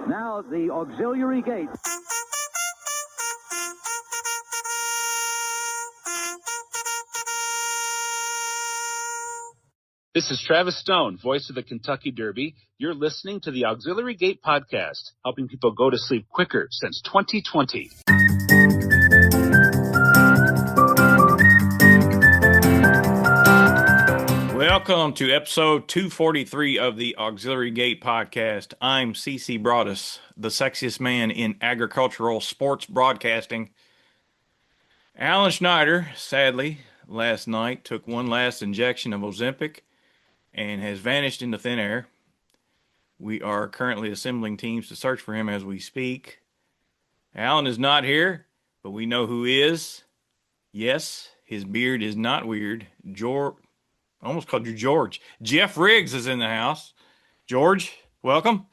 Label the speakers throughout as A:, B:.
A: Now the auxiliary gate.
B: This is Travis Stone, voice of the Kentucky Derby. You're listening to the Auxiliary Gate Podcast, helping people go to sleep quicker since 2020.
C: Welcome to episode 243 of the Auxiliary Gate Podcast. I'm CC Broaddus, the sexiest man in agricultural sports broadcasting. Alan Schneider, sadly, last night took one last injection of Ozempic and has vanished into thin air. We are currently assembling teams to search for him as we speak. Alan is not here, but we know who is. Yes, his beard is not weird. I almost called you George. Geoff Riggs is in the house. George, welcome.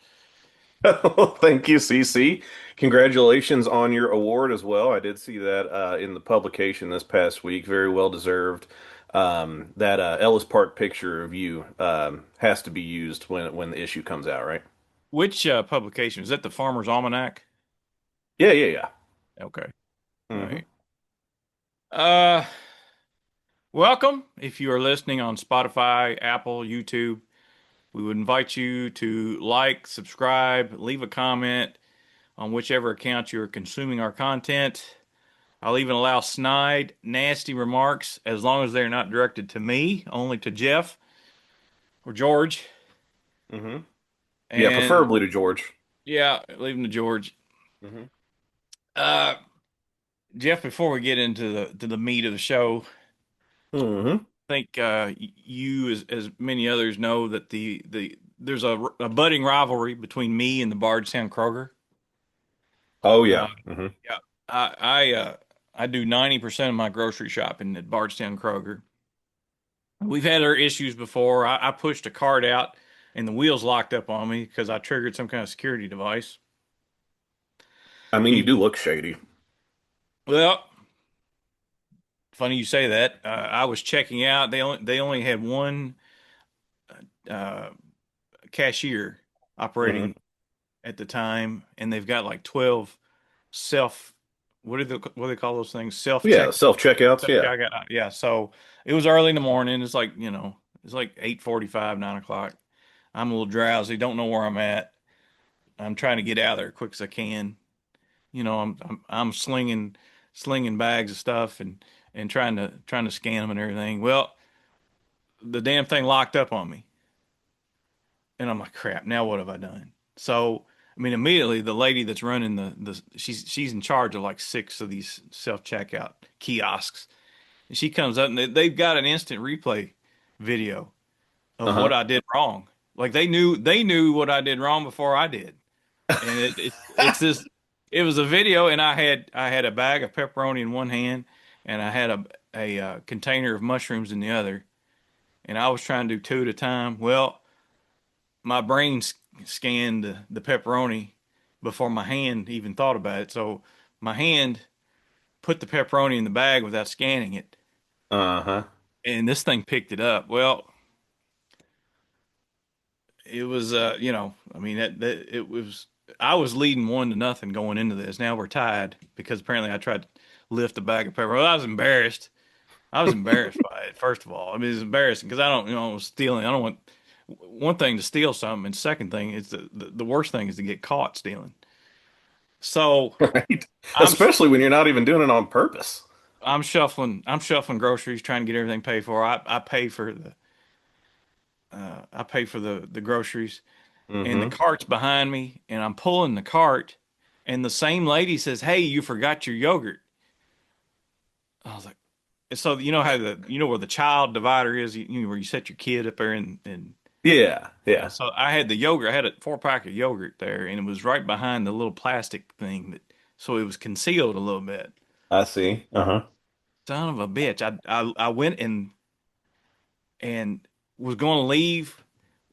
D: Thank you, CC. Congratulations on your award as well. I did see that in the publication this past week. Very well deserved. That Ellis Park picture of you has to be used when the issue comes out, right?
C: Which publication? Is that the Farmer's Almanac?
D: Yeah.
C: Okay.
D: Mm-hmm.
C: Right. Welcome. If you are listening on Spotify, Apple, YouTube, we would invite you to like, subscribe, leave a comment on whichever account you're consuming our content. I'll even allow snide, nasty remarks as long as they're not directed to me, only to Geoff or George.
D: Mm-hmm. Yeah, preferably to George.
C: Yeah, leave them to George.
D: Mm-hmm.
C: Geoff, before we get into the meat of the show,
D: Mm-hmm.
C: I think you, as many others, know that there's a budding rivalry between me and the Bardstown Kroger.
D: Oh yeah. Mm-hmm.
C: Yeah, I do 90% of my grocery shopping at Bardstown Kroger. We've had our issues before. I pushed a cart out and the wheels locked up on me because I triggered some kind of security device.
D: I mean, you do look shady.
C: Well, funny you say that. I was checking out. They only had one cashier operating at the time, and they've got like 12 self. What do they call those things? Self
D: Self-checkouts. Yeah.
C: Yeah. So it was early in the morning. It's like it's like 8:45, 9 o'clock. I'm a little drowsy. Don't know where I'm at. I'm trying to get out of there as quick as I can. I'm slinging bags of stuff and trying to scan them and everything. Well, the damn thing locked up on me. And I'm like, crap, now what have I done? So, I mean, immediately the lady that's running she's in charge of like 6 of these self-checkout kiosks. And she comes up and they've got an instant replay video of what I did wrong. Like they knew what I did wrong before I did. And it was a video, and I had a bag of pepperoni in one hand and I had a container of mushrooms in the other. And I was trying to do 2 at a time. Well, my brain scanned the pepperoni before my hand even thought about it. So my hand put the pepperoni in the bag without scanning it.
D: Uh-huh.
C: And this thing picked it up. Well, it was, I mean, it was, I was leading 1-0 going into this. Now we're tied because apparently I tried to lift the bag of pepperoni. Well, I was embarrassed. by it, first of all. I mean, it's embarrassing because I don't, stealing. I don't want one thing to steal something, and second thing is the worst thing is to get caught stealing. So,
D: right, especially when you're not even doing it on purpose.
C: I'm shuffling groceries, trying to get everything paid for. I pay for the groceries, and the cart's behind me, and I'm pulling the cart, and the same lady says, "Hey, you forgot your yogurt." I was like, so you know how where the child divider is, where you set your kid up there and
D: Yeah.
C: So I had the yogurt. I had a 4-pack of yogurt there, and it was right behind the little plastic thing so it was concealed a little bit.
D: I see. Uh-huh.
C: Son of a bitch! I went and was going to leave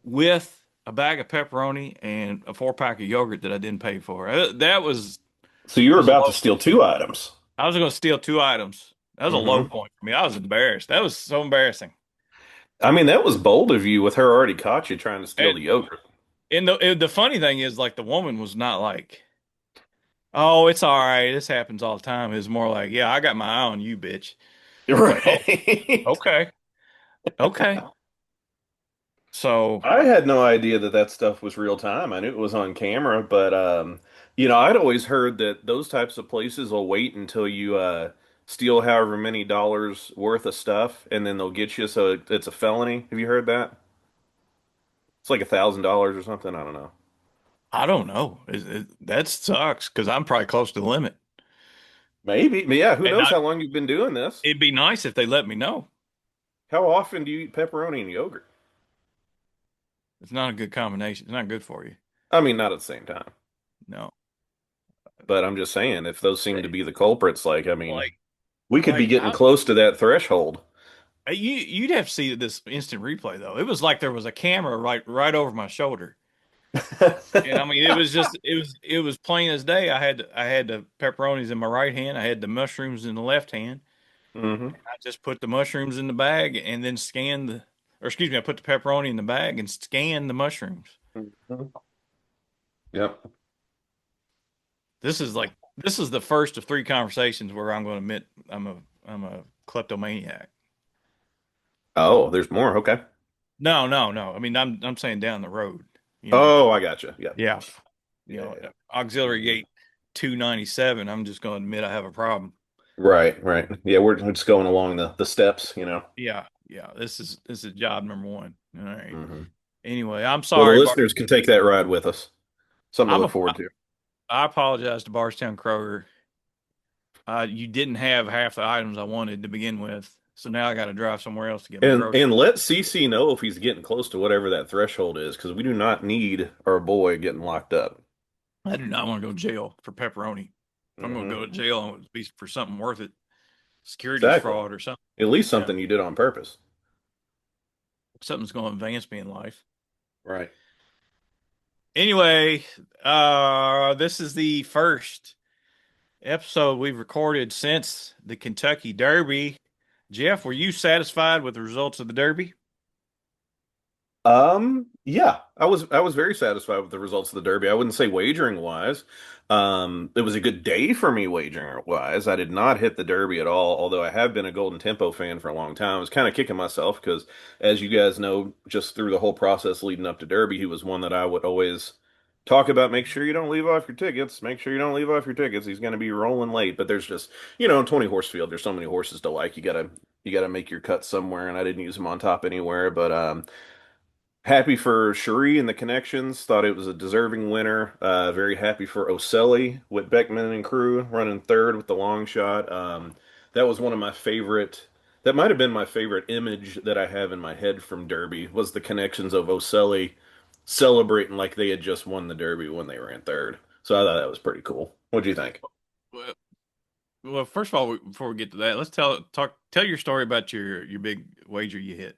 C: with a bag of pepperoni and a 4-pack of yogurt that I didn't pay for. That was.
D: So you were about to steal 2 items.
C: I was going to steal 2 items. That was a low point for me. I was embarrassed. That was so embarrassing.
D: I mean, that was bold of you with her already caught you trying to steal the yogurt.
C: And the funny thing is, like, the woman was not like, "Oh, it's all right. This happens all the time." It's more like, "Yeah, I got my eye on you, bitch." It's like, "Oh,
D: Right.
C: okay, okay." So
D: I had no idea that that stuff was real time. I knew it was on camera, but I'd always heard that those types of places will wait until you steal however many dollars worth of stuff, and then they'll get you. So it's a felony. Have you heard that? It's like $1,000 or something. I don't know.
C: I don't know. That sucks because I'm probably close to the limit.
D: Maybe. But yeah, who
C: And
D: knows how long you've been doing this?
C: it'd be nice if they let me know.
D: How often do you eat pepperoni and yogurt?
C: It's not a good combination. It's not good for you.
D: I mean, not at the same time.
C: No.
D: But I'm just saying, if those seem to be the culprits, like, I mean,
C: Like,
D: we could be
C: like
D: getting close to that threshold.
C: you'd have to see this instant replay though. It was like there was a camera right over my shoulder. And I mean, it was plain as day. I had the pepperonis in my right hand. I had the mushrooms in the left hand.
D: Hmm.
C: I just put the mushrooms in the bag and then scanned or excuse me, I put the pepperoni in the bag and scanned the mushrooms.
D: Yep.
C: This is the first of three conversations where I'm going to admit I'm a kleptomaniac.
D: Oh, there's more. Okay.
C: No, no, no. I mean, I'm saying down the road. You know,
D: Oh, I gotcha. Yeah.
C: yeah.
D: Yeah. Yeah.
C: Auxiliary gate 297. I'm just going to admit I have a problem.
D: Right. Right. Yeah. We're just going along the steps.
C: Yeah, yeah. This is job number one. All right.
D: Hmm.
C: Anyway, I'm
D: Well, the
C: sorry,
D: listeners can take that ride with us. Something to
C: I'm
D: look
C: a,
D: forward to.
C: I apologize to Barstown Kroger. You didn't have half the items I wanted to begin with, so now I got to drive somewhere else to get my groceries.
D: And let CC know if he's getting close to whatever that threshold is, because we do not need our boy getting locked up.
C: I do not want to go to jail for pepperoni. If I'm going to go to
D: Hmm.
C: jail, I want it to be for something worth it, securities
D: Exactly.
C: fraud or something.
D: At least
C: Yeah,
D: something you did on purpose.
C: something's going to advance me in life.
D: Right.
C: Anyway, this is the first episode we've recorded since the Kentucky Derby. Geoff, were you satisfied with the results of the Derby?
D: Yeah, I was very satisfied with the results of the Derby. I wouldn't say wagering wise. It was a good day for me wagering wise. I did not hit the Derby at all, although I have been a Golden Tempo fan for a long time. I was kind of kicking myself because, as you guys know, just through the whole process leading up to Derby, he was one that I would always talk about. Make sure you don't leave off your tickets. Make sure you don't leave off your tickets. He's going to be rolling late. But there's just, 20 horse field. There's so many horses to like. You gotta make your cut somewhere, and I didn't use him on top anywhere. But happy for Cherie and the connections. Thought it was a deserving winner. Very happy for Oselli with Beckman and crew running third with the long shot. That was one of my favorite. That might have been my favorite image that I have in my head from Derby was the connections of Oselli celebrating like they had just won the Derby when they ran third. So I thought that was pretty cool. What'd you think?
C: Well, well, first of all, before we get to that, let's tell your story about your big wager you hit.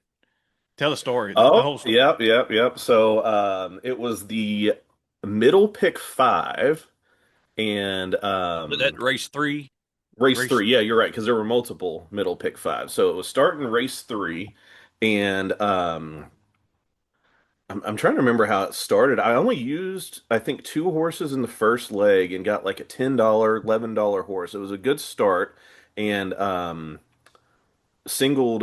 C: Tell the story, the
D: Oh,
C: whole story.
D: yep, yep, yep. So it was the middle pick five and
C: That race three,
D: race
C: race.
D: three. Yeah, you're right, because there were multiple middle pick five. So it was starting race three, and I'm trying to remember how it started. I only used, I think, two horses in the first leg and got like a $10, $11 horse. It was a good start, and singled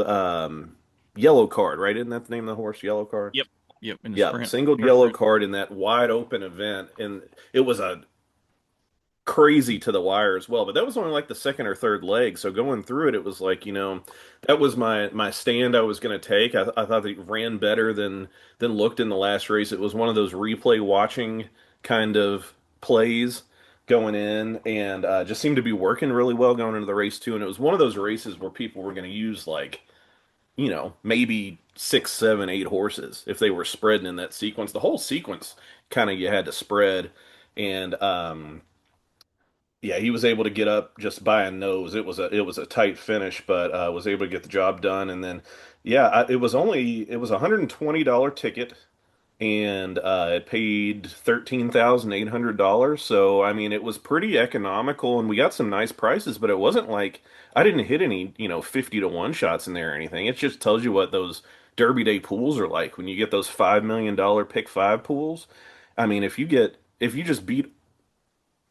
D: yellow card, right? Isn't that the name of the horse? Yellow card?
C: Yep, yep. In the
D: Yeah,
C: sprint,
D: singled
C: first
D: yellow
C: sprint.
D: card in that wide open event, and it was a crazy to the wire as well. But that was only like the second or third leg, so going through it, it was like that was my stand I was going to take. I thought it ran better than looked in the last race. It was one of those replay watching kind of plays going in, and just seemed to be working really well going into the race too. And it was one of those races where people were going to use like maybe six, seven, eight horses if they were spreading in that sequence. The whole sequence kind of you had to spread, and yeah, he was able to get up just by a nose. It was a tight finish, but was able to get the job done. And then yeah, it was $120 ticket, and it paid $13,800. So I mean, it was pretty economical, and we got some nice prices. But it wasn't like I didn't hit any 50 to 1 shots in there or anything. It just tells you what those Derby Day pools are like when you get those $5 million pick five pools. I mean, if you just beat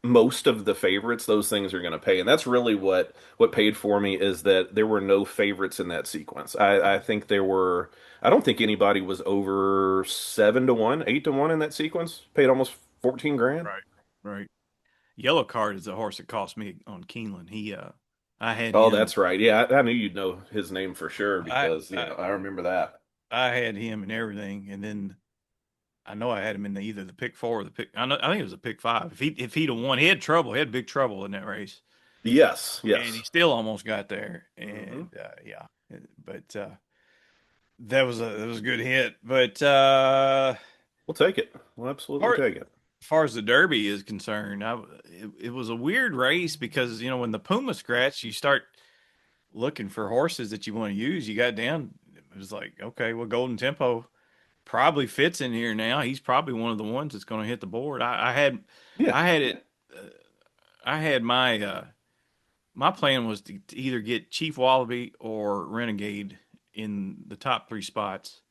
D: most of the favorites, those things are going to pay, and that's really what paid for me is that there were no favorites in that sequence. I think there were. I don't think anybody was over 7 to 1, 8 to 1 in that sequence. Paid almost 14 grand.
C: Right. Right. Yellow Card is the horse that cost me on Keeneland. I had
D: Oh,
C: him.
D: that's right. Yeah, I knew you'd know his name for sure
C: I,
D: because
C: I
D: I remember that.
C: I had him and everything, and then I know I had him in either the pick four or the pick. I think it was a pick five. If he'd have won, he had trouble. He had big trouble in that race,
D: Yes,
C: and he
D: yes.
C: still almost got there.
D: Hmm.
C: And yeah, but that was a good hit. But
D: We'll take it. We'll absolutely
C: far,
D: take it.
C: far as the Derby is concerned, it was a weird race because when the Puma scratched, you start looking for horses that you want to use. You got down. It was like, okay, well, Golden Tempo probably fits in here now. He's probably one of the ones that's going to hit the board.
D: Yeah.
C: I had it. I had my plan was to either get Chief Wallaby or Renegade in the top three spots,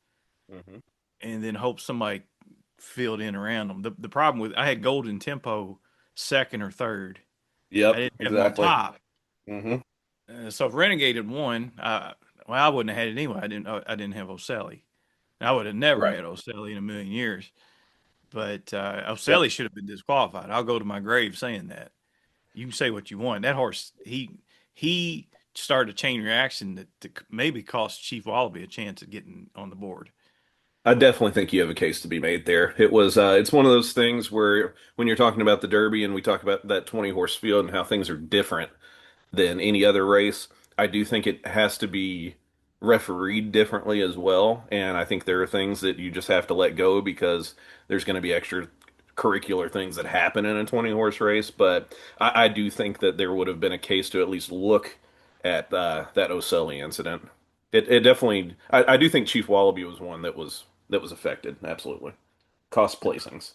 D: Hmm.
C: and then hope somebody filled in around them. The problem with I had Golden Tempo second or third. I
D: Yep,
C: didn't have him on
D: exactly.
C: top.
D: Hmm.
C: So if Renegade had won, well, I wouldn't have had it anyway. I didn't have Oselli. I would have never
D: Right.
C: had Oselli in a million years. But
D: Yep.
C: Oselli should have been disqualified. I'll go to my grave saying that. You can say what you want. That horse, he started a chain reaction that maybe cost Chief Wallaby a chance of getting on the board.
D: I definitely think you have a case to be made there. It's one of those things where when you're talking about the Derby and we talk about that 20 horse field and how things are different than any other race, I do think it has to be refereed differently as well. And I think there are things that you just have to let go because there's going to be extra curricular things that happen in a 20 horse race. But I do think that there would have been a case to at least look at that Oselli incident. It definitely. I do think Chief Wallaby was one that was affected. Absolutely, cost placings.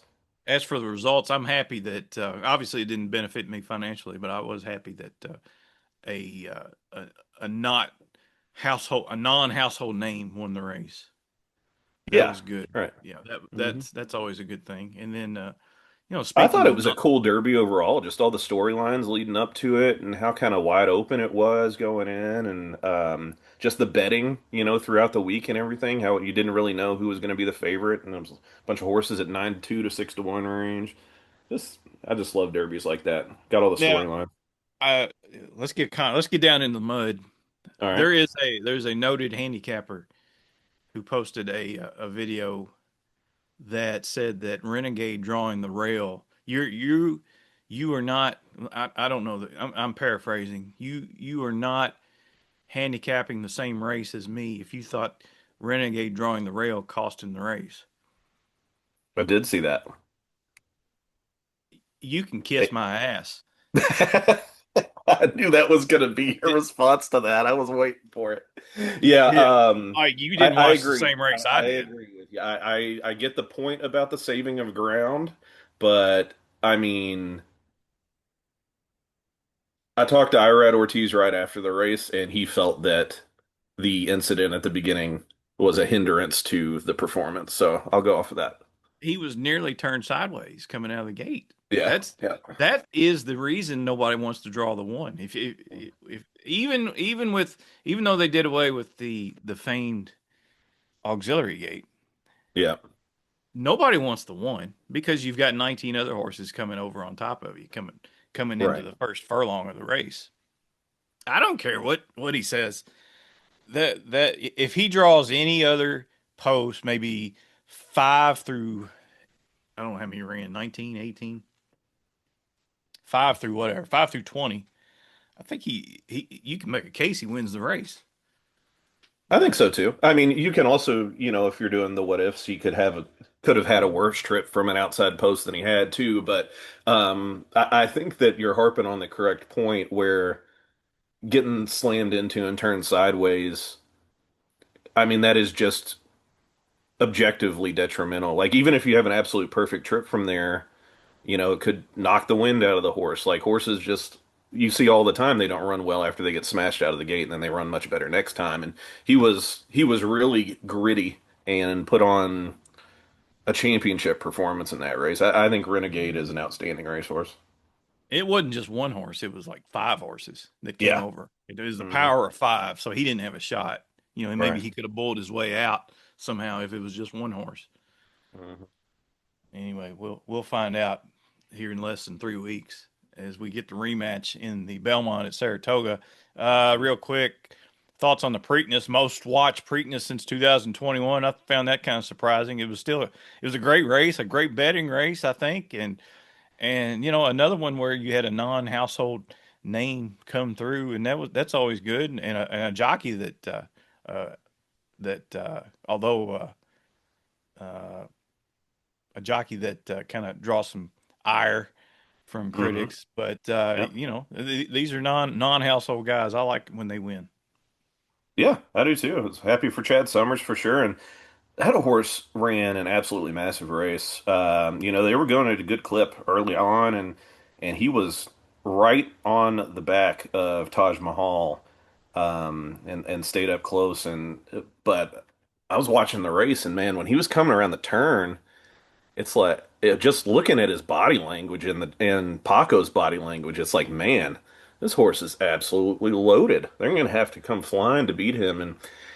C: As for the results, I'm happy that obviously it didn't benefit me financially, but I was happy that a, a not a non-household name won the race. That
D: Yeah,
C: was good.
D: right.
C: Yeah,
D: Hmm.
C: that's always a good thing. And then
D: I thought
C: speaking
D: it
C: of
D: was a cool derby overall, just all the storylines leading up to it and how kind of wide open it was going in and just the betting, throughout the week and everything, how you didn't really know who was going to be the favorite and there was a bunch of horses at 9 to 2 to 6 to 1 range. I just love derbies like that. Got all the
C: now,
D: storyline.
C: I let's get down in the mud.
D: All right.
C: There's a noted handicapper who posted a video that said that Renegade drawing the rail. You are not. I don't know that. I'm paraphrasing. You are not handicapping the same race as me. If you thought Renegade drawing the rail cost him the race,
D: I did see that.
C: you can kiss my ass.
D: I knew that was going to be your response to that. I was waiting for it. Yeah,
C: Yeah, like you didn't
D: I
C: watch the
D: agree.
C: same race
D: I
C: I did.
D: agree with you. I get the point about the saving of ground, but I mean, I talked to Irad Ortiz right after the race, and he felt that the incident at the beginning was a hindrance to the performance. So I'll go off of that.
C: He was nearly turned sideways coming out of the gate.
D: Yeah,
C: That's
D: yeah,
C: that is the reason nobody wants to draw the one. If even though they did away with the famed auxiliary gate,
D: yeah.
C: nobody wants the one because you've got 19 other horses coming over on top of you coming into
D: Right.
C: the first furlong of the race. I don't care what he says. That if he draws any other post, maybe 5 through I don't know how many he ran, 19, 18, 5 through whatever, 5 through 20. I think he you can make a case he wins the race.
D: I think so too. I mean, you can also, if you're doing the what ifs, he could have had a worse trip from an outside post than he had too. But I think that you're harping on the correct point where getting slammed into and turned sideways. I mean, that is just objectively detrimental. Like even if you have an absolute perfect trip from there, it could knock the wind out of the horse. Like horses just you see all the time they don't run well after they get smashed out of the gate, and then they run much better next time. And he was really gritty and put on a championship performance in that race. I think Renegade is an outstanding racehorse.
C: It wasn't just one horse; it was like 5 horses that came
D: Yeah.
C: over. It was the
D: Hmm.
C: power of five, so he didn't have a shot. Maybe
D: Right.
C: he could have bulled his way out somehow if it was just one horse.
D: Hmm.
C: Anyway, we'll find out here in less than 3 weeks as we get the rematch in the Belmont at Saratoga. Real quick, thoughts on the Preakness? Most watched Preakness since 2021. I found that kind of surprising. It was a great race, a great betting race, I think, and another one where you had a non-household name come through, and that's always good, and a jockey that although uh, a jockey that kind of draws some ire from
D: Hmm.
C: critics, but
D: Yep.
C: these are non-household guys. I like when they win.
D: Yeah, I do too. I was happy for Chad Summers for sure. And that horse ran an absolutely massive race. They were going at a good clip early on, and he was right on the back of Taj Mahal, and stayed up close. But I was watching the race, and man, when he was coming around the turn. It's like just looking at his body language and Paco's body language, it's like, man, this horse is absolutely loaded. They're going to have to come flying to beat him, and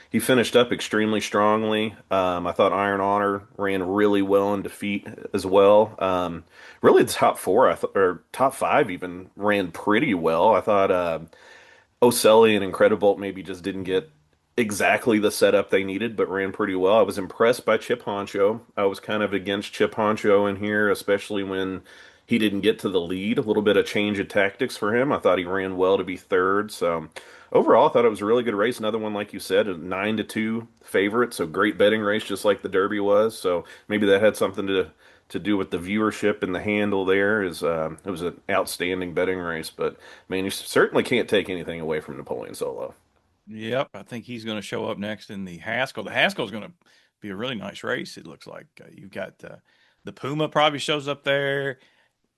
D: he finished up extremely strongly. I thought Iron Honor ran really well in defeat as well. Really, the top four, or top five, even ran pretty well. I thought Oselli and Incredibolt maybe just didn't get exactly the setup they needed, but ran pretty well. I was impressed by Chip Honcho. I was kind of against Chip Honcho in here, especially when he didn't get to the lead. A little bit of change of tactics for him. I thought he ran well to be third. So overall, I thought it was a really good race. Another one, like you said, a 9-2 favorite. So great betting race, just like the Derby was. So maybe that had something to do with the viewership and the handle there. Is it was an outstanding betting race, but man, you certainly can't take anything away from Napoleon Solo.
C: Yep, I think he's going to show up next in the Haskell. The Haskell is going to be a really nice race. It looks like you've got the Puma probably shows up there.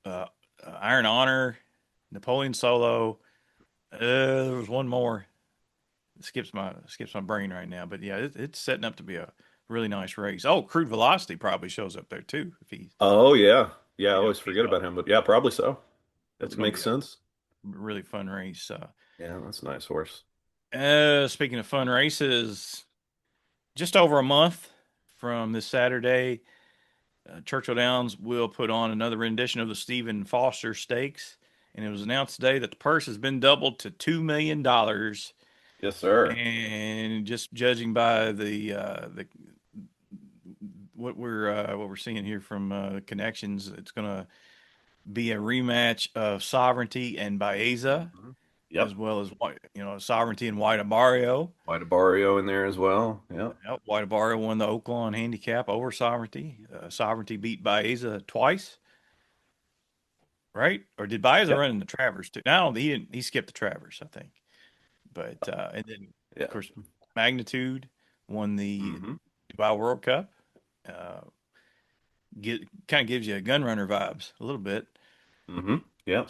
C: Uh, Iron Honor, Napoleon Solo. There was one more. It skips my brain right now, but yeah, it's setting up to be a really nice race. Oh, Crude Velocity probably shows up there too if he
D: Oh yeah, yeah. I
C: yeah
D: always
C: if he's
D: forget
C: up.
D: about him, but yeah, probably so.
C: It's
D: That
C: going to
D: makes
C: be a
D: sense.
C: really fun race.
D: Yeah, that's a nice horse.
C: Speaking of fun races, just over a month from this Saturday, Churchill Downs will put on another rendition of the Stephen Foster Stakes, and it was announced today that the purse has been doubled to $2 million.
D: Yes, sir.
C: And just judging by the what we're seeing here from connections, it's going to be a rematch of Sovereignty and Baeza,
D: Mhm.
C: as
D: Yep.
C: well as Sovereignty and White Abario.
D: White Barrio in there as well. Yep.
C: Yep, White Abario won the Oaklawn handicap over Sovereignty. Sovereignty beat Baeza twice, right? Or did Baeza
D: Yep.
C: run in the Travers too? No, he didn't. He skipped the Travers, I think. But and then of
D: Yeah.
C: course Magnitude won the
D: Hmm.
C: Dubai World Cup. Uh, kind of gives you a gun runner vibes a little bit.
D: Hmm. Yep.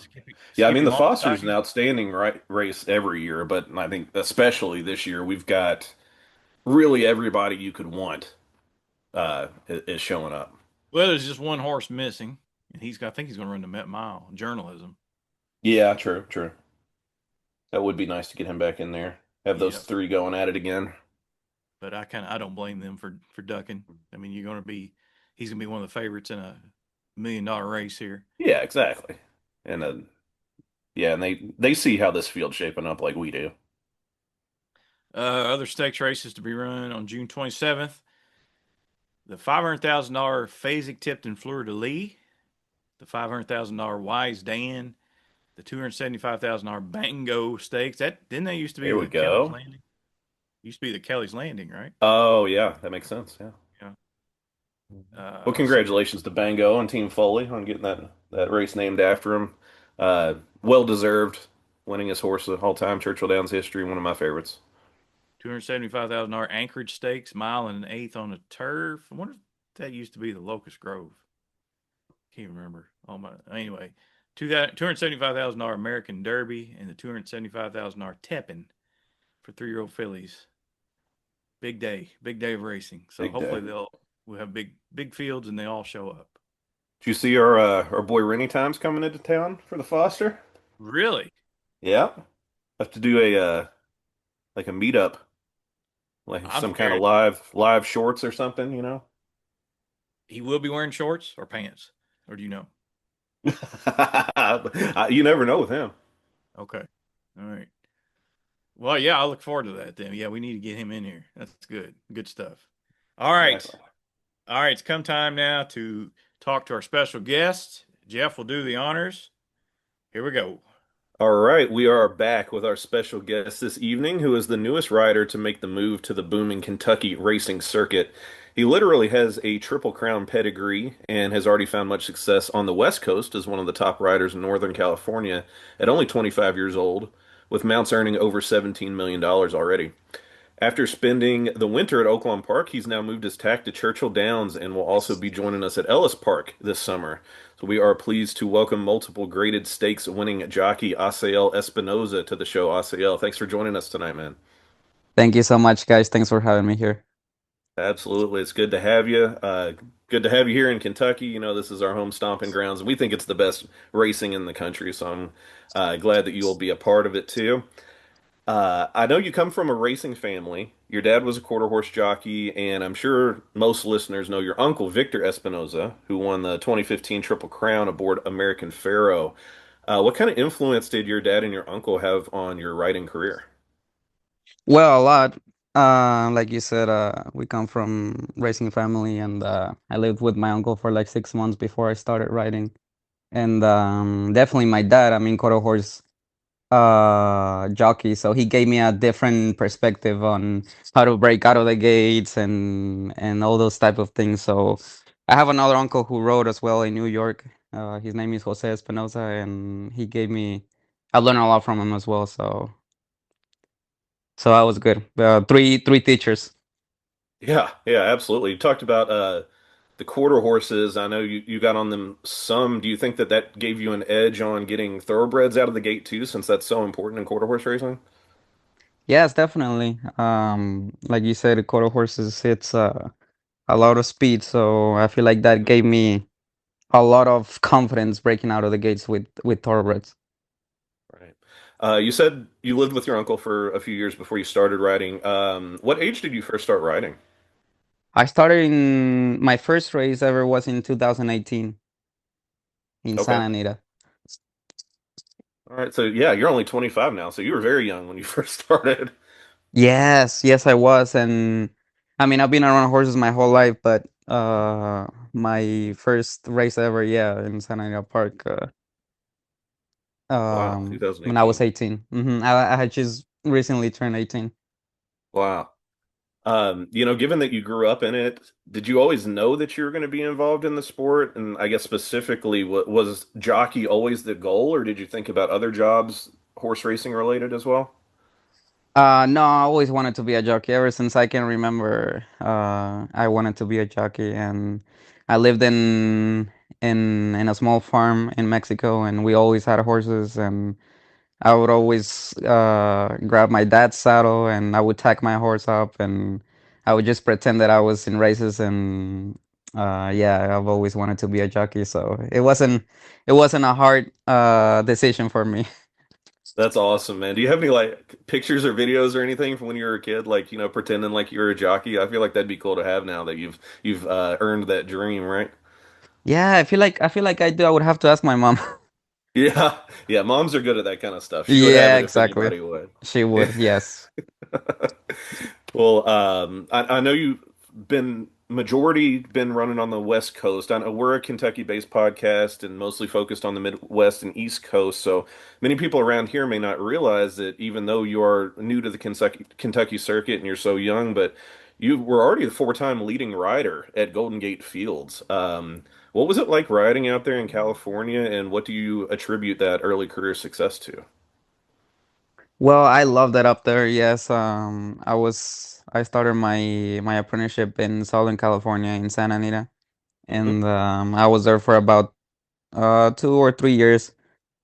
D: Yeah, I
C: Skippy
D: mean the Foster's an
C: Longstocking.
D: outstanding race every year, but I think especially this year we've got really everybody you could want is showing up.
C: Well, there's just one horse missing, and I think he's going to run the Met Mile. Journalism.
D: Yeah, true, true. That would be nice to get him back in there. Have those
C: Yeah,
D: three going at it again.
C: but I don't blame them for ducking. I mean, he's going to be one of the favorites in a $1 million race here.
D: Yeah, exactly. And yeah, and they see how this field's shaping up like we do.
C: Other stakes races to be run on June 27th. The $500,000 Phasic Tipton Fleur de Lis, the $500,000 Wise Dan, the $275,000 Bango Stakes. That didn't they used to be
D: There we
C: the Kelly's
D: go.
C: Landing? Used to be the Kelly's Landing, right?
D: Oh yeah, that makes sense. Yeah.
C: Yeah.
D: Well,
C: So
D: congratulations to Bango and Team Foley on getting that race named after him. Well deserved, winning his horse of all time Churchill Downs history. One of my favorites.
C: $275,000 Anchorage Stakes, mile and an eighth on the turf. I wonder if that used to be the Locust Grove. Can't remember. Oh my. Anyway, $275,000 American Derby and the $275,000 Tepin for 3-year-old fillies. Big day of racing. So
D: Big day.
C: hopefully we'll have big fields and they all show up.
D: Did you see our boy Rennie Times coming into town for the Foster?
C: Really?
D: Yeah. Have to do a like a meetup, like
C: I'm
D: some kind of
C: scared.
D: live shorts or something, you know?
C: He will be wearing shorts or pants, or do you know?
D: You never know with him.
C: Okay. All right. Well, yeah, I look forward to that then. Yeah, we need to get him in here. That's good. Good stuff. All right.
D: Exactly.
C: All right. It's come time now to talk to our special guest. Geoff will do the honors. Here we go.
D: All right, we are back with our special guest this evening, who is the newest rider to make the move to the booming Kentucky racing circuit. He literally has a Triple Crown pedigree and has already found much success on the West Coast as one of the top riders in Northern California at only 25 years old, with mounts earning over $17 million already. After spending the winter at Oaklawn Park, he's now moved his tack to Churchill Downs and will also be joining us at Ellis Park this summer. So we are pleased to welcome multiple graded stakes winning jockey Assael Espinoza to the show. Assael, thanks for joining us tonight, man.
E: Thank you so much, guys. Thanks for having me here.
D: Absolutely. It's good to have you. Good to have you here in Kentucky. You know, this is our home stomping grounds, and we think it's the best racing in the country. So I'm glad that you will be a part of it too. I know you come from a racing family. Your dad was a quarter horse jockey, and I'm sure most listeners know your uncle, Victor Espinoza, who won the 2015 Triple Crown aboard American Pharoah. What kind of influence did your dad and your uncle have on your riding career?
E: Well, a lot. Like you said, we come from racing family, and I lived with my uncle for like 6 months before I started riding. And definitely my dad. I mean, quarter horse jockey, so he gave me a different perspective on how to break out of the gates and all those type of things. So I have another uncle who rode as well in New York. His name is Jose Espinoza, and he gave me. I learned a lot from him as well. So that was good. Three teachers.
D: Yeah, yeah, absolutely. You talked about the quarter horses. I know you got on them some. Do you think that that gave you an edge on getting thoroughbreds out of the gate too, since that's so important in quarter horse racing?
E: Yes, definitely. Like you said, the quarter horses it's a lot of speed, so I feel like that gave me a lot of confidence breaking out of the gates with thoroughbreds.
D: Right. You said you lived with your uncle for a few years before you started riding. What age did you first start riding?
E: I started in my first race ever was in 2018 in
D: Okay.
E: Santa Anita.
D: All right. So yeah, you're only 25 now, so you were very young when you first started.
E: Yes, I was, and I mean I've been around horses my whole life, but my first race ever, yeah, in Santa Anita Park.
D: Wow,
E: When I was
D: 2018.
E: 18. I had just recently turned 18.
D: Wow. Given that you grew up in it, did you always know that you were going to be involved in the sport? And I guess specifically, was jockey always the goal, or did you think about other jobs, horse racing related as well?
E: No, I always wanted to be a jockey. Ever since I can remember, I wanted to be a jockey, and I lived in a small farm in Mexico, and we always had horses, and I would always grab my dad's saddle, and I would tack my horse up, and I would just pretend that I was in races, and yeah, I've always wanted to be a jockey, so it wasn't a hard decision for me.
D: That's awesome, man. Do you have any like pictures or videos or anything from when you were a kid, like pretending like you were a jockey? I feel like that'd be cool to have now that you've earned that dream, right?
E: Yeah, I feel like I do. I would have to ask my mom.
D: Yeah, yeah. Moms are good at that kind of stuff. She would have
E: Yeah,
D: it if
E: exactly.
D: anybody would.
E: She would, yes.
D: Well, I know you've been running on the West Coast. I know we're a Kentucky-based podcast and mostly focused on the Midwest and East Coast. So many people around here may not realize that even though you are new to the Kentucky circuit and you're so young, but you were already the four-time leading rider at Golden Gate Fields. What was it like riding out there in California, and what do you attribute that early career success to?
E: Well, I love that up there. Yes, I started my apprenticeship in Southern California in Santa Anita,
D: Hmm.
E: and I was there for about 2 or 3 years.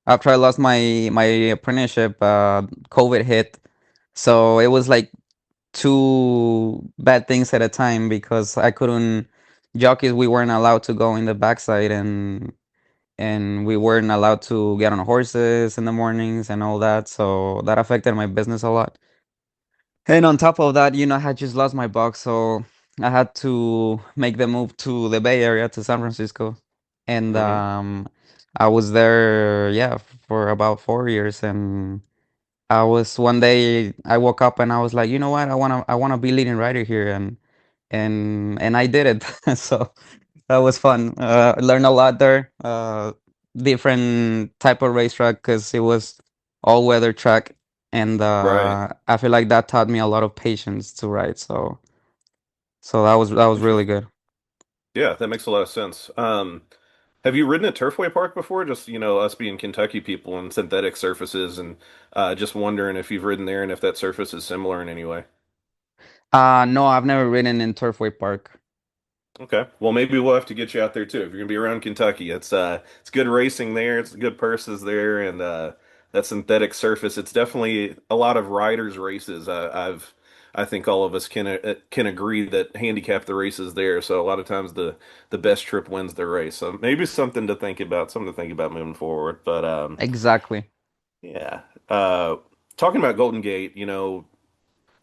E: after I lost my apprenticeship, COVID hit. So it was like two bad things at a time because I couldn't jockeys we weren't allowed to go in the backside and we weren't allowed to get on horses in the mornings and all that. So that affected my business a lot. And on top of that, I had just lost my box, so I had to make the move to the Bay Area to San Francisco. And
D: Hmm.
E: I was there, yeah, for about 4 years. And I was one day I woke up and I was like, you know what, I wanna be leading rider here, and I did it. So that was fun. I learned a lot there. Different type of racetrack because it was all weather track, and
D: Right.
E: I feel like that taught me a lot of patience to ride. So that was really
D: Interesting.
E: good.
D: Yeah, that makes a lot of sense. Have you ridden at Turfway Park before? Just, us being Kentucky people and synthetic surfaces, and just wondering if you've ridden there and if that surface is similar in any way.
E: No, I've never ridden in Turfway Park.
D: Okay. Well, maybe we'll have to get you out there too. If you're gonna be around Kentucky, it's good racing there. It's good purses there, and that synthetic surface. It's definitely a lot of riders' races. I think all of us can agree that handicap the races there. So a lot of times the best trip wins the race. So maybe something to think about moving forward. But
E: Exactly.
D: yeah. Talking about Golden Gate,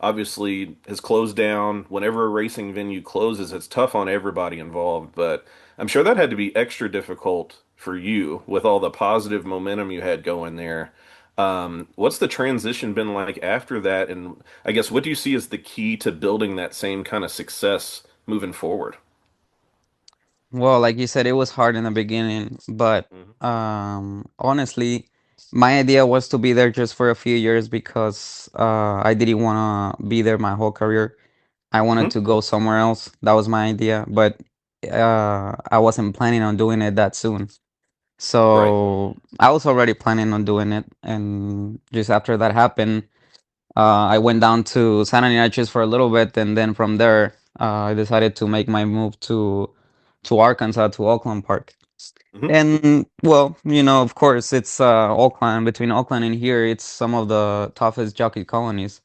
D: obviously has closed down. Whenever a racing venue closes, it's tough on everybody involved, but I'm sure that had to be extra difficult for you with all the positive momentum you had going there. What's the transition been like after that? And I guess what do you see as the key to building that same kind of success moving forward?
E: Well, like you said, it was hard in the beginning, but
D: Hmm.
E: honestly, my idea was to be there just for a few years because I didn't want to be there my whole career. I wanted
D: Hmm.
E: to go somewhere else. That was my idea, but I wasn't planning on doing it that soon.
D: Right.
E: So I was already planning on doing it, and just after that happened, I went down to San Aniachis for a little bit, and then from there, I decided to make my move to Arkansas to Oakland Park.
D: Hmm.
E: And well, of course, it's Oakland. Between Oakland and here, it's some of the toughest jockey colonies.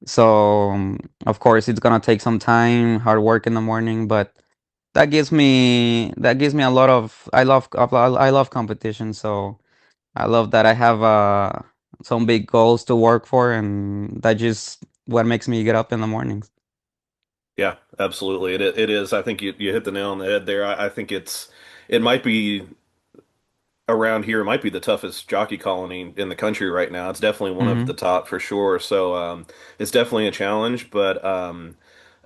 E: So of course, it's gonna take some time, hard work in the morning, but that gives me a lot of. I love competition, so I love that I have some big goals to work for, and that just what makes me get up in the mornings.
D: Yeah, absolutely. It is. I think you hit the nail on the head there. I think it might be around here. It might be the toughest jockey colony in the country right now. It's definitely one of the
E: Hmm.
D: top for sure. So it's definitely a challenge, but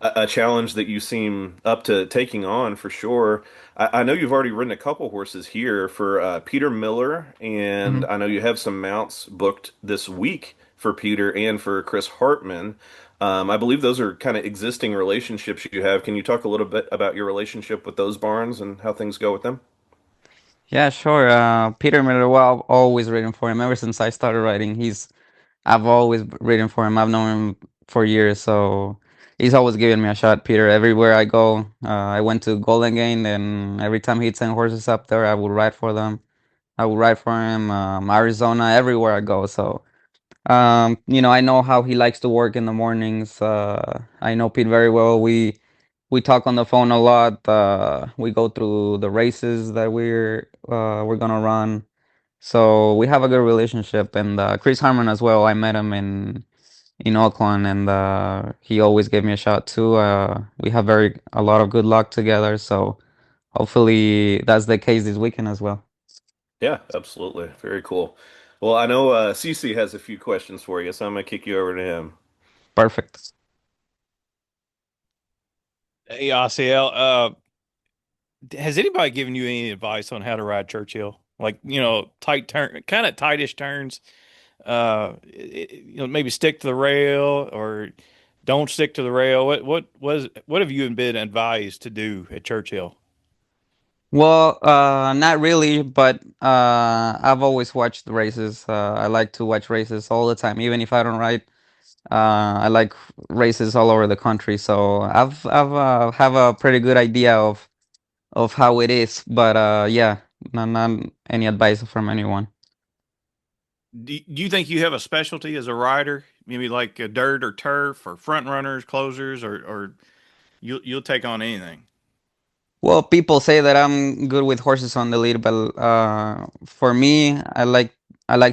D: a challenge that you seem up to taking on for sure. I know you've already ridden a couple horses here for Peter Miller, and
E: Hmm.
D: I know you have some mounts booked this week for Peter and for Chris Hartman. I believe those are kind of existing relationships you have. Can you talk a little bit about your relationship with those barns and how things go with them?
E: Yeah, sure. Peter Miller, well, I've always written for him ever since I started writing. I've always written for him. I've known him for years, so he's always given me a shot. Peter, everywhere I go, I went to Golden Gate, and every time he'd send horses up there, I would ride for them. I would ride for him. Arizona, everywhere I go. So I know how he likes to work in the mornings. I know Pete very well. We talk on the phone a lot. We go through the races that we're gonna run. So we have a good relationship. And Chris Harmon as well. I met him in Oakland, and he always gave me a shot too. We have a lot of good luck together. So hopefully that's the case this weekend as well.
D: Yeah, absolutely. Very cool. Well, I know Cece has a few questions for you, so I'm gonna kick you over to him.
E: Perfect.
C: Hey, Asiel, has anybody given you any advice on how to ride Churchill? Like, tight turn, kind of tightish turns. Maybe stick to the rail or don't stick to the rail. What have you been advised to do at Churchill?
E: Well, not really, but I've always watched the races. I like to watch races all the time, even if I don't ride. I like races all over the country, so I've have a pretty good idea of how it is. But yeah, not any advice from anyone.
C: Do you think you have a specialty as a rider? Maybe like a dirt or turf or front runners, closers, or you'll take on anything?
E: Well, people say that I'm good with horses on the lead, but for me, I like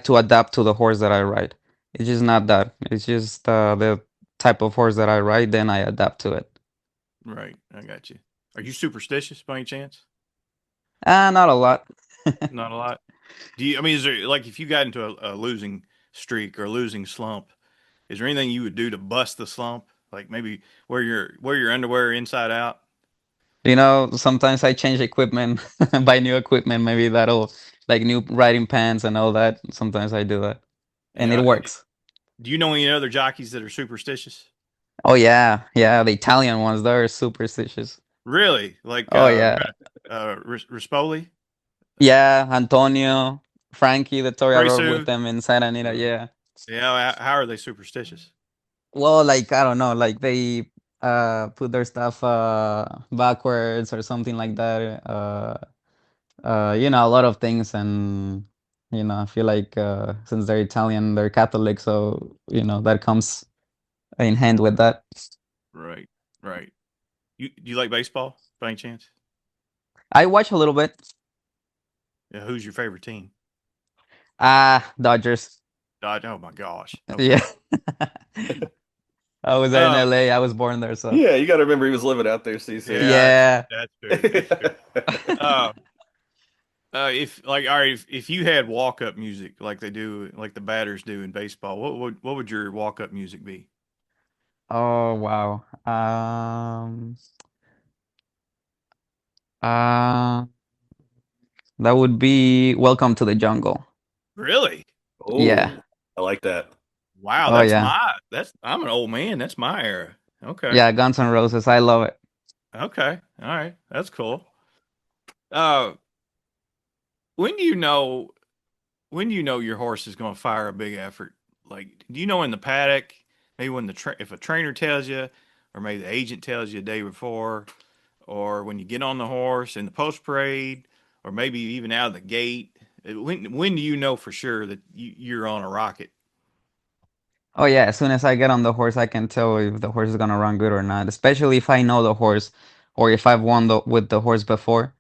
E: to adapt to the horse that I ride. It's just not that. It's just the type of horse that I ride, then I adapt to it.
C: Right, I got you. Are you superstitious by any chance?
E: Not a lot.
C: Not a lot. Do you? I mean, is there like if you got into a losing streak or a losing slump, is there anything you would do to bust the slump? Like maybe wear your underwear inside out?
E: Sometimes I change equipment, buy new equipment, maybe that'll like new riding pants and all that. Sometimes I do that, and it
C: Yeah.
E: works.
C: Do you know any other jockeys that are superstitious?
E: Oh yeah, yeah, the Italian ones, they're superstitious.
C: Really? Like
E: Oh yeah.
C: Rispoli,
E: Yeah, Antonio, Frankie, the toy I rode with
C: Presu?
E: them in Santa Anita.
C: Uh,
E: Yeah.
C: yeah. How are they superstitious?
E: Well, like I don't know, like they put their stuff backwards or something like that. A lot of things, and I feel like since they're Italian, they're Catholic, so that comes in hand with that.
C: Right. Right. Do you like baseball by any chance?
E: I watch a little bit.
C: Yeah, who's your favorite team?
E: Dodgers.
C: Dodge. Oh my gosh. Okay.
E: Yeah. I was there in
C: Uh,
E: LA. I was born there, so
D: Yeah, you got to remember he was living out there, CC.
C: yeah,
E: yeah.
C: that's true. That's true. Uh, if like, all right, if you had walk up music like they do, like the batters do in baseball, what would your walk up music be?
E: Oh wow. Uh, that would be Welcome to the Jungle.
C: Really?
E: Yeah.
D: Oh, I like that.
C: Wow,
E: Oh yeah.
C: I'm an old man. That's my era. Okay.
E: Yeah, Guns N' Roses. I love it.
C: Okay. All right. That's cool. Uh, when do you know your horse is going to fire a big effort? Like, do you know in the paddock, maybe when if a trainer tells you, or maybe the agent tells you a day before, or when you get on the horse in the post parade, or maybe even out of the gate? When do you know for sure that you're on a rocket?
E: Oh yeah, as soon as I get on the horse, I can tell if the horse is gonna run good or not. Especially if I know the horse, or if I've won with the horse before,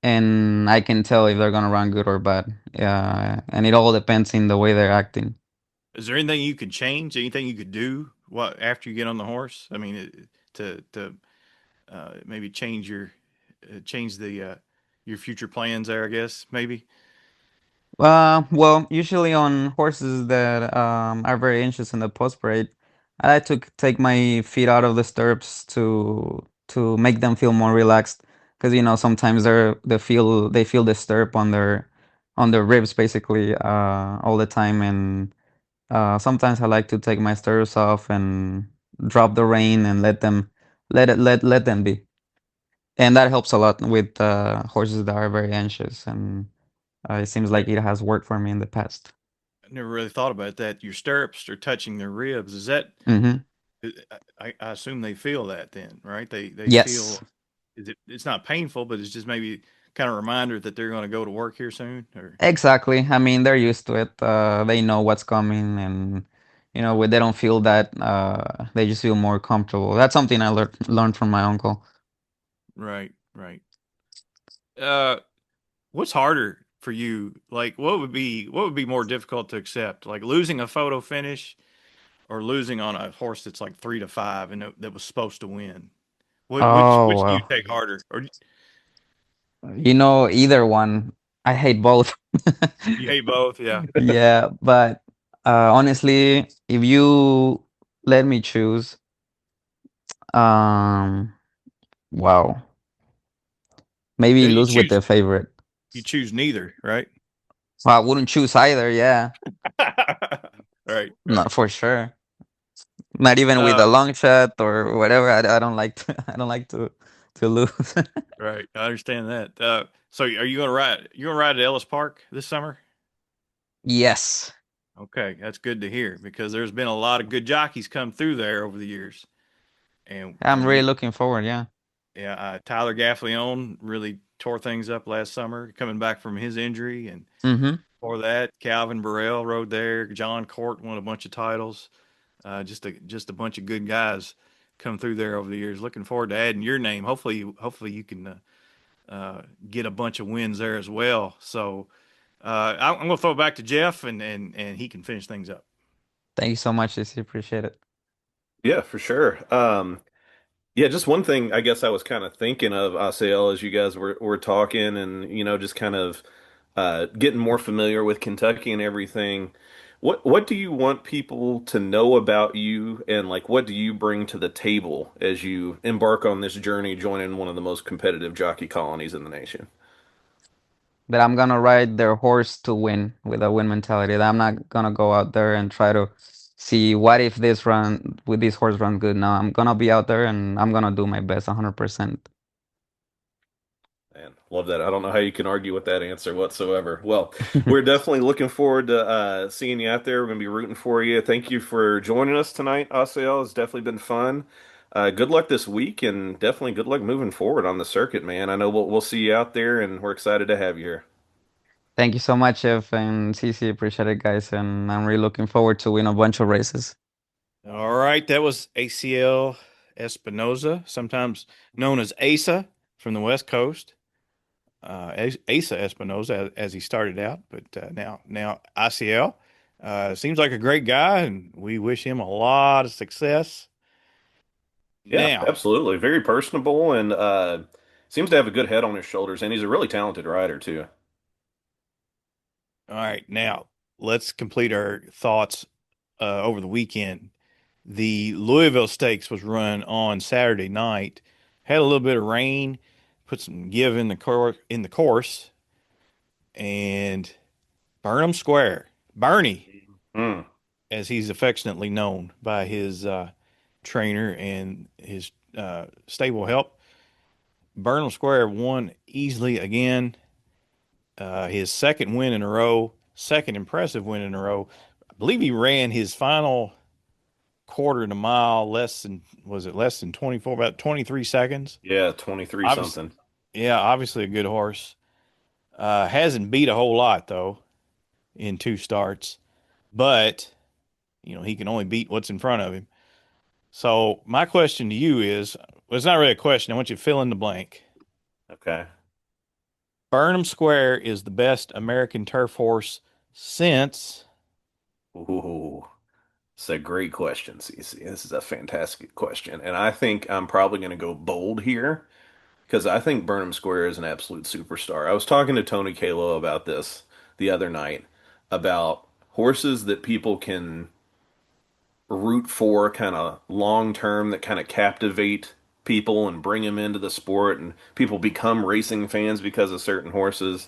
E: and I can tell if they're gonna run good or bad. Yeah, and it all depends in the way they're acting.
C: Is there anything you could change? Anything you could do? What after you get on the horse? I mean, to maybe change the your future plans there. I guess maybe.
E: Well, usually on horses that are very anxious in the post parade, I like to take my feet out of the stirrups to make them feel more relaxed. Because sometimes they feel the stirrup on their ribs basically all the time, and sometimes I like to take my stirrups off and drop the rein and let them be, and that helps a lot with horses that are very anxious, and it seems
C: Yeah,
E: like it has worked for me in the past.
C: I never really thought about that. Your stirrups are touching their ribs. Is that?
E: Hmm.
C: I assume they feel that then, right? They feel.
E: Yes,
C: It's not painful, but it's just maybe kind of a reminder that they're going to go to work here soon. Or
E: exactly. I mean, they're used to it. They know what's coming, and when they don't feel that, they just feel more comfortable. That's something I learned from my uncle.
C: right, right. Uh, what's harder for you? Like, what would be more difficult to accept? Like losing a photo finish or losing on a horse that's like 3 to 5 and that was supposed to win? Which
E: Oh
C: do you
E: well,
C: take harder? Or
E: either one. I hate both.
C: you hate both? Yeah.
E: Yeah, but honestly, if you let me choose, um, wow, maybe
C: Yeah, you
E: lose with
C: choose
E: the favorite.
C: you choose neither, right?
E: Well, I wouldn't choose either. Yeah,
C: Right,
E: not
C: right.
E: for sure. Not even with
C: Uh,
E: a long shot or whatever. I don't like to. I don't like to lose.
C: right. I understand that. So are you gonna ride? You gonna ride at Ellis Park this summer?
E: Yes,
C: Okay, that's good to hear because there's been a lot of good jockeys come through there over the years, and
E: I'm
C: we,
E: really looking forward. Yeah.
C: yeah, Tyler Gaffleone really tore things up last summer, coming back from his injury, and
E: Mm-hmm.
C: Before that, Calvin Burrell rode there. John Court won a bunch of titles. Just a bunch of good guys come through there over the years. Looking forward to adding your name. Hopefully you can get a bunch of wins there as well. So I'm going to throw it back to Geoff, and he can finish things up.
E: Thank you so much, JC. Appreciate it.
D: Yeah, for sure. Yeah, just one thing I guess I was kind of thinking of, Asael, as you guys were talking and, just kind of getting more familiar with Kentucky and everything. What do you want people to know about you, and like what do you bring to the table as you embark on this journey joining one of the most competitive jockey colonies in the nation?
E: That I'm gonna ride their horse to win with a win mentality. That I'm not gonna go out there and try to see what if this run with this horse runs good. No, I'm gonna be out there and I'm gonna do my best 100%.
D: Man, love that. I don't know how you can argue with that answer whatsoever. Well, we're definitely looking forward to seeing you out there. We're going to be rooting for you. Thank you for joining us tonight, Asiel. It's definitely been fun. Good luck this week, and definitely good luck moving forward on the circuit, man. I know we'll see you out there, and we're excited to have you here.
E: Thank you so much, Jeff and CC. Appreciate it, guys, and I'm really looking forward to win a bunch of races.
C: All right, that was Assael Espinoza, sometimes known as Asa from the West Coast. Asa Espinoza as he started out, but now Assael seems like a great guy, and we wish him a lot of success.
D: Yeah,
C: Now,
D: absolutely. Very personable, and seems to have a good head on his shoulders, and he's a really talented rider too.
C: all right, now let's complete our thoughts over the weekend. The Louisville Stakes was run on Saturday night. Had a little bit of rain, put some give in the course, and Burnham Square, Bernie,
D: Mm.
C: as he's affectionately known by his trainer and his stable help. Burnham Square won easily again. His second win in a row, second impressive win in a row. I believe he ran his final quarter to mile less than 24, about 23 seconds.
D: Yeah, 23
C: Obviously,
D: something.
C: yeah, obviously a good horse. Hasn't beat a whole lot though in two starts, but he can only beat what's in front of him. So my question to you is, well, it's not really a question. I want you to fill in the blank.
D: Okay.
C: Burnham Square is the best American turf horse since.
D: Ooh. It's a great question, Cece. This is a fantastic question. And I think I'm probably going to go bold here because I think Burnham Square is an absolute superstar. I was talking to Tony Kalo about this the other night about horses that people can root for kind of long term that kind of captivate people and bring them into the sport and people become racing fans because of certain horses.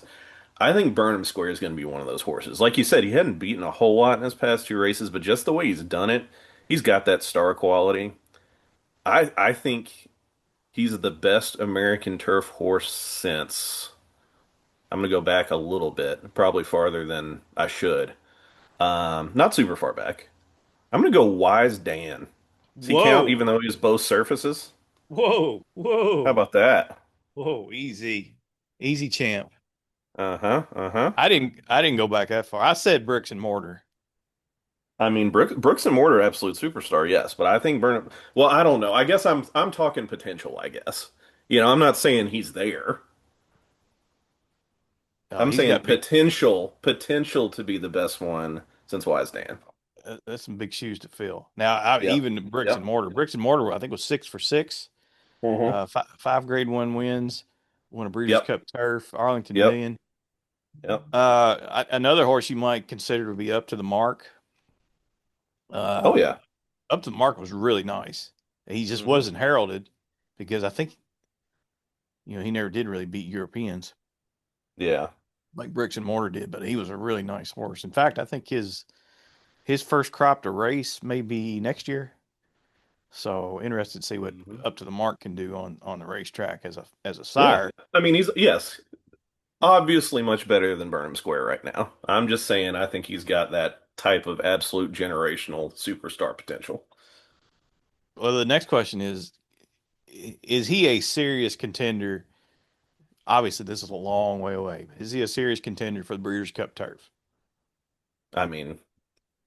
D: I think Burnham Square is going to be one of those horses. Like you said, he hadn't beaten a whole lot in his past two races, but just the way he's done it, he's got that star quality. I think he's the best American turf horse since. I'm going to go back a little bit, probably farther than I should. Not super far back. I'm going to go Wise Dan. Does he count
C: Whoa,
D: even though he's both surfaces?
C: whoa,
D: How
C: whoa,
D: about that?
C: whoa, easy champ.
D: Uh-huh, uh-huh.
C: I didn't go back that far. I said bricks and mortar.
D: I mean, Brooks and Mortar, absolute superstar, yes, but I think Burnham. Well, I don't know. I guess I'm talking potential. I guess I'm not saying he's there. I'm
C: He's
D: saying
C: got big.
D: potential to be the best one since Wise Dan.
C: That's some big shoes to fill. Now,
D: Yep.
C: even
D: Yep.
C: Bricks and mortar, I think was 6 for 6.
D: Hmm.
C: Five Grade One wins, won a Breeders'
D: Yep.
C: Cup Turf, Arlington
D: Yep.
C: Million.
D: Yep.
C: Another horse you might consider to be up to the mark.
D: Oh
C: Uh,
D: yeah.
C: Up to the mark was really nice. He just
D: Hmm.
C: wasn't heralded because I think he never did really beat Europeans
D: Yeah.
C: like Bricks and Mortar did, but he was a really nice horse. In fact, I think his first crop to race may be next year. So interested to see what
D: Hmm.
C: up to the mark can do on the racetrack as a
D: Yeah.
C: sire.
D: I mean, he's yes, obviously much better than Burnham Square right now. I'm just saying, I think he's got that type of absolute generational superstar potential.
C: Well, the next question is he a serious contender? Obviously, this is a long way away. But is he a serious contender for the Breeders' Cup Turf?
D: I mean,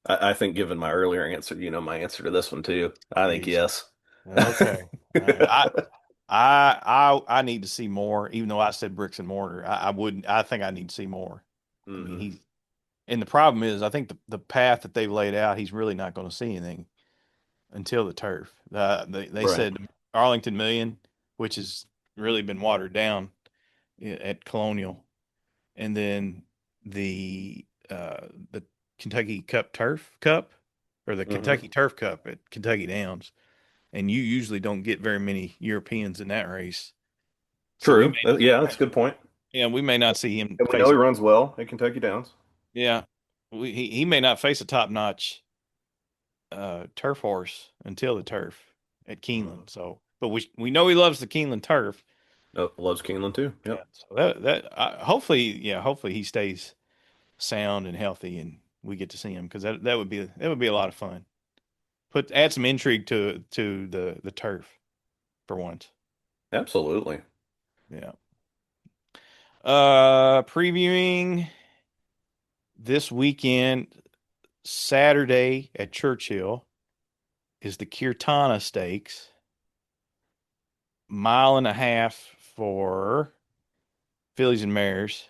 D: I think given my earlier answer, you know my answer to this one too. I think
C: He's
D: yes.
C: okay. All right. I need to see more, even though I said bricks and mortar. I wouldn't. I think I need to see more. I mean,
D: Hmm.
C: and the problem is, I think the path that they've laid out, he's really not going to see anything until the turf. They
D: Right.
C: said Arlington Million, which has really been watered down at Colonial, and then the Kentucky Cup Turf Cup or the
D: Hmm.
C: Kentucky Turf Cup at Kentucky Downs, and you usually don't get very many Europeans in that race. So we
D: True.
C: may,
D: Yeah, that's a good point.
C: yeah, we may not see him
D: And we know
C: face
D: he
C: a,
D: runs well at Kentucky Downs.
C: yeah, he may not face a top notch turf horse until the turf at
D: Mhm.
C: Keeneland. So, but we know he loves the Keeneland turf.
D: Oh, loves Keeneland too.
C: Yeah.
D: Yep.
C: So hopefully he stays sound and healthy, and we get to see him because that would be a lot of fun. Add some intrigue to the turf for once.
D: Absolutely.
C: Yeah. Previewing this weekend, Saturday at Churchill is the Kirtana Stakes, mile and a half for fillies and mares,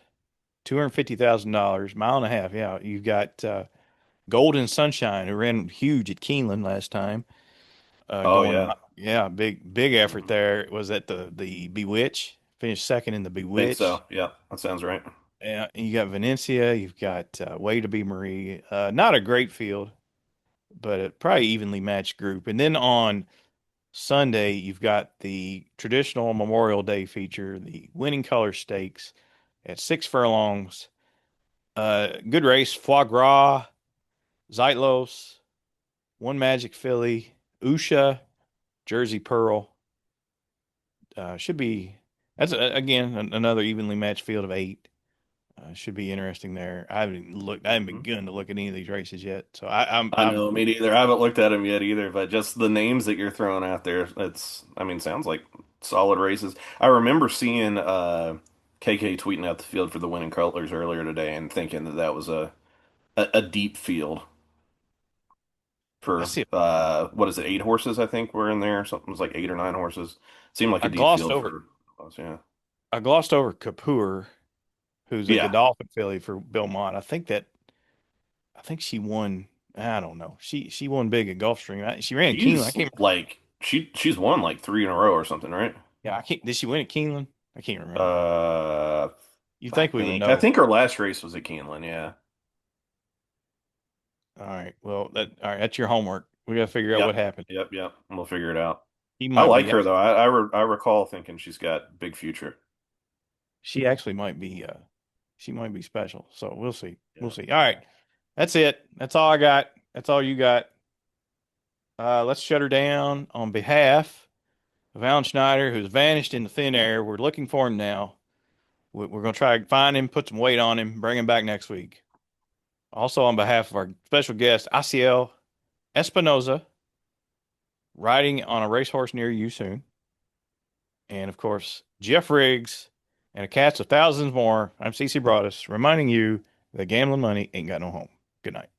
C: $250,000, mile and a half. Yeah, you've got Golden Sunshine, who ran huge at Keeneland last time.
D: Oh yeah.
C: Yeah, big effort
D: Mhm.
C: there. It was at the Bewitch, finished second in the
D: Think
C: Bewitch.
D: so. Yeah, that sounds right.
C: Yeah, and you got Venetia, you've got Way to Be Marie. Not a great field, but a probably evenly matched group. And then on Sunday, you've got the traditional Memorial Day feature, the Winning Color Stakes at 6 furlongs. Good race, Foie Gras, Zeitlos, One Magic Filly, Usha, Jersey Pearl. Should be again another evenly matched field of 8. Should be interesting there. I haven't
D: Hmm.
C: begun to look at any of these races yet. So I'm
D: I know, me neither. I haven't looked at him yet either, but just the names that you're throwing out there, I mean, sounds like solid races. I remember seeing KK tweeting out the field for the winning colors earlier today and thinking that that was a deep field
C: I
D: for
C: see.
D: what is it, 8 horses, I think were in there. Something was like 8 or 9 horses. Seemed like
C: I
D: a deep
C: glossed
D: field
C: over.
D: for us, yeah.
C: I glossed over Kapoor, who's a
D: Yeah.
C: Godolphin filly for Belmont. I think she won. I don't know. She won big at Gulfstream. She ran Keeneland. I
D: She's
C: can't.
D: like she's won like 3 in a row or something, right?
C: Yeah, I can't. Did she win at Keeneland? I can't remember.
D: Uh
C: You
D: I
C: think we would
D: think. I
C: know?
D: think her last race was at Keeneland, yeah.
C: All right. Well, all right. That's your homework. We got to figure out what
D: Yep.
C: happened.
D: Yep, yep. We'll figure it out.
C: He
D: I
C: might
D: like
C: be.
D: her though. I recall thinking she's got big future.
C: She actually might be. She might be special. So we'll see. We'll
D: Yeah.
C: see. All right. That's it. That's all I got. That's all you got. Let's shut her down on behalf of Alan Schneider, who's vanished in the thin air. We're looking for him now. We're going to try to find him, put some weight on him, bring him back next week. Also, on behalf of our special guest, Asiel Espinoza, riding on a racehorse near you soon. And of course, Geoff Riggs and a cast of thousands more. I'm CC Broaddus, reminding you that gambling money ain't got no home. Good night.